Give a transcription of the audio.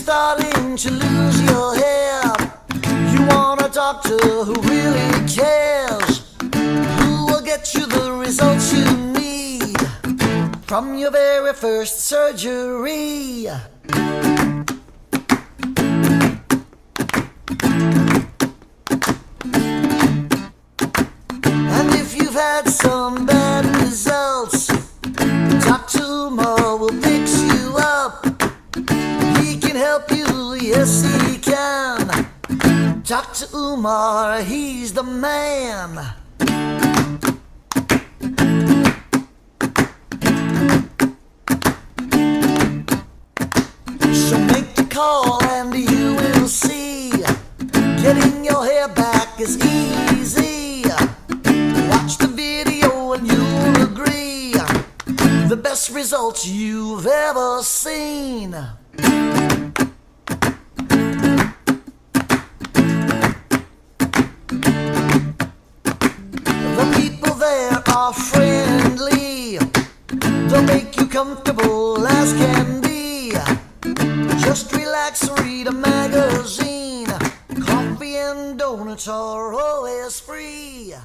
starting to lose your hair, you want a doctor who really cares, who will get you the results you need from your very first surgery. And if you've had some bad results, Dr. Umar will fix you up. He can help you, yes he can. Dr. Umar, he's the man. So make the call and you will see, getting your hair back is easy. Watch the video and you'll agree, the best results you've ever seen. The people there are friendly, they'll make you comfortable as can be. Just relax and read a magazine. Coffee and donuts are always free.